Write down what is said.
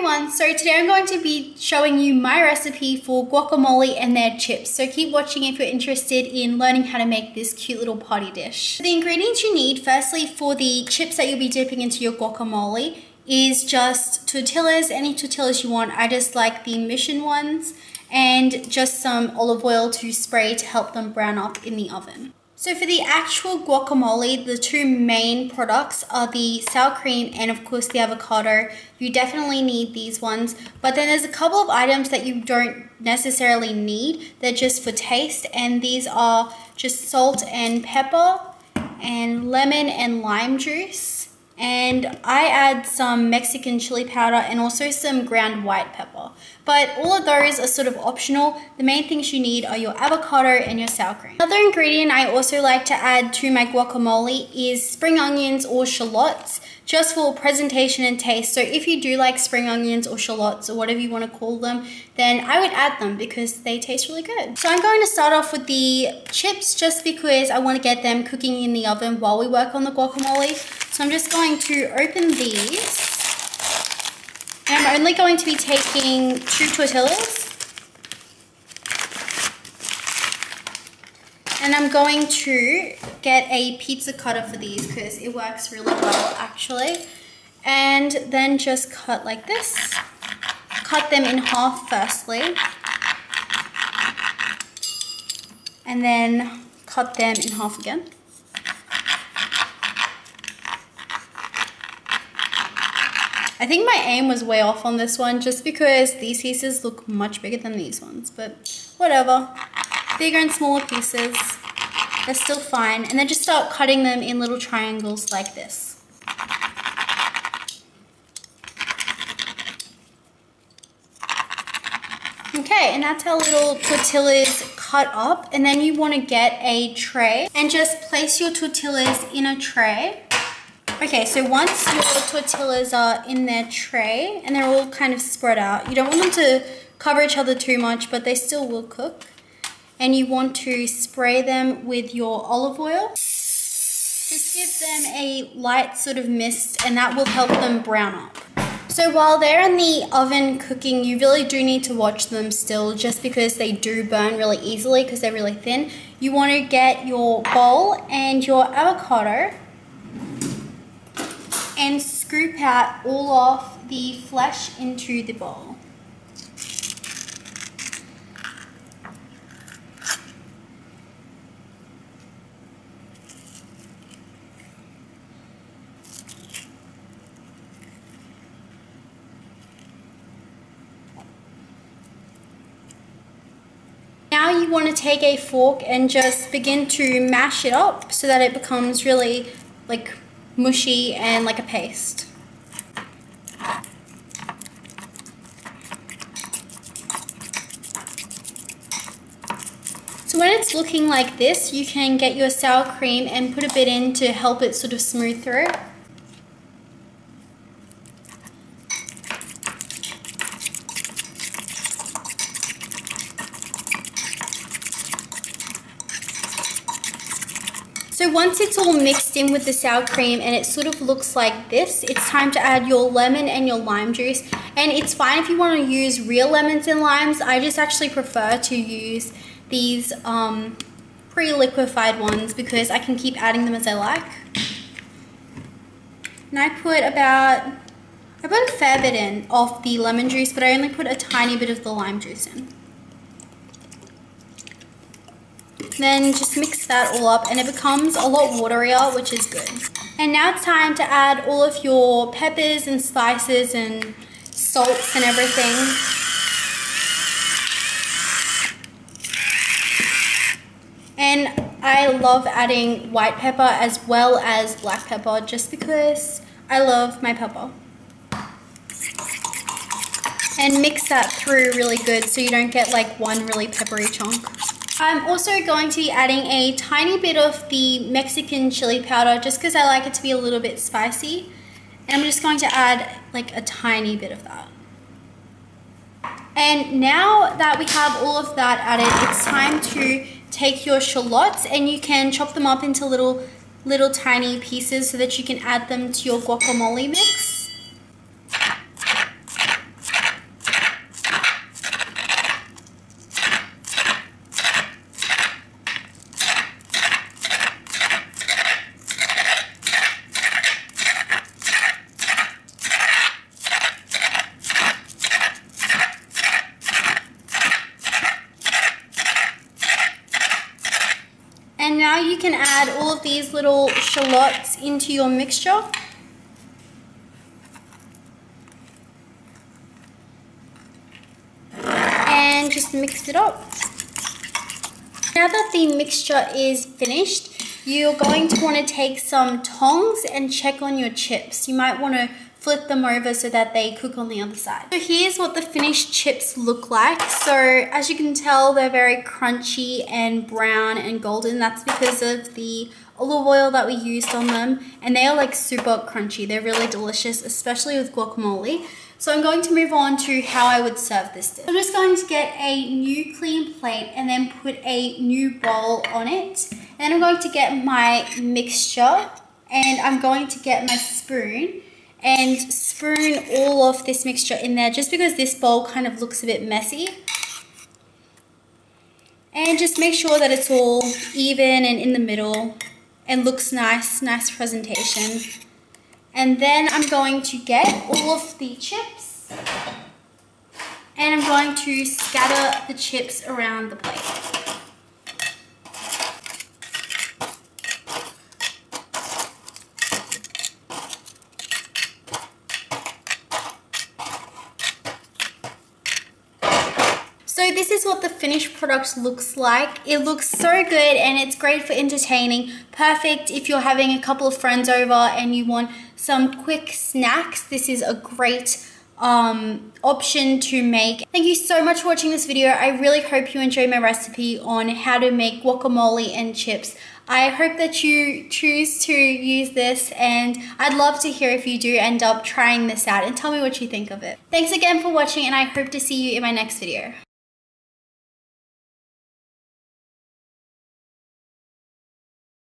everyone, so today I'm going to be showing you my recipe for guacamole and their chips. So keep watching if you're interested in learning how to make this cute little party dish. The ingredients you need, firstly, for the chips that you'll be dipping into your guacamole is just tortillas, any tortillas you want. I just like the Mission ones, and just some olive oil to spray to help them brown up in the oven. So for the actual guacamole, the two main products are the sour cream and of course the avocado. You definitely need these ones, but then there's a couple of items that you don't necessarily need. They're just for taste, and these are just salt and pepper and lemon and lime juice. And I add some Mexican chili powder and also some ground white pepper. But all of those are sort of optional. The main things you need are your avocado and your sour cream. Another ingredient I also like to add to my guacamole is spring onions or shallots, just for presentation and taste. So if you do like spring onions or shallots or whatever you want to call them, then I would add them because they taste really good. So I'm going to start off with the chips just because I want to get them cooking in the oven while we work on the guacamole. So I'm just going to open these. And I'm only going to be taking 2 tortillas. And I'm going to get a pizza cutter for these because it works really well actually. And then just cut like this. Cut them in half firstly. And then cut them in half again. I think my aim was way off on this one just because these pieces look much bigger than these ones, but whatever. Bigger and smaller pieces, they're still fine. And then just start cutting them in little triangles like this. Okay, and that's our little tortillas cut up. And then you want to get a tray and just place your tortillas in a tray. Okay, so once your tortillas are in their tray and they're all kind of spread out, you don't want them to cover each other too much, but they still will cook. And you want to spray them with your olive oil. Just give them a light sort of mist, and that will help them brown up. So while they're in the oven cooking, you really do need to watch them still just because they do burn really easily because they're really thin. You want to get your bowl and your avocado and scoop out all of the flesh into the bowl. Now you want to take a fork and just begin to mash it up so that it becomes really like mushy and like a paste. So when it's looking like this, you can get your sour cream and put a bit in to help it sort of smooth through. So once it's all mixed in with the sour cream and it sort of looks like this, it's time to add your lemon and your lime juice. And it's fine if you want to use real lemons and limes. I just actually prefer to use these pre-liquefied ones because I can keep adding them as I like. And I put a fair bit in of the lemon juice, but I only put a tiny bit of the lime juice in. Then just mix that all up and it becomes a lot waterier, which is good. And now it's time to add all of your peppers and spices and salts and everything. And I love adding white pepper as well as black pepper just because I love my pepper. And mix that through really good so you don't get like one really peppery chunk. I'm also going to be adding a tiny bit of the Mexican chili powder just because I like it to be a little bit spicy. And I'm just going to add like a tiny bit of that. And now that we have all of that added, it's time to take your shallots and you can chop them up into little tiny pieces so that you can add them to your guacamole mix. you can add all of these little shallots into your mixture. And just mix it up. Now that the mixture is finished, you're going to want to take some tongs and check on your chips. You might want to flip them over so that they cook on the other side. So here's what the finished chips look like. So as you can tell, they're very crunchy and brown and golden. That's because of the olive oil that we used on them, and they are like super crunchy. They're really delicious, especially with guacamole. So I'm going to move on to how I would serve this dish. I'm just going to get a new clean plate and then put a new bowl on it. And I'm going to get my mixture and I'm going to get my spoon and spoon all of this mixture in there, just because this bowl kind of looks a bit messy. And just make sure that it's all even and in the middle and looks nice, nice presentation. And then I'm going to get all of the chips and I'm going to scatter the chips around the plate. So this is what the finished product looks like. It looks so good and it's great for entertaining. Perfect if you're having a couple of friends over and you want some quick snacks. This is a great option to make. Thank you so much for watching this video. I really hope you enjoyed my recipe on how to make guacamole and chips. I hope that you choose to use this, and I'd love to hear if you do end up trying this out and tell me what you think of it. Thanks again for watching, and I hope to see you in my next video.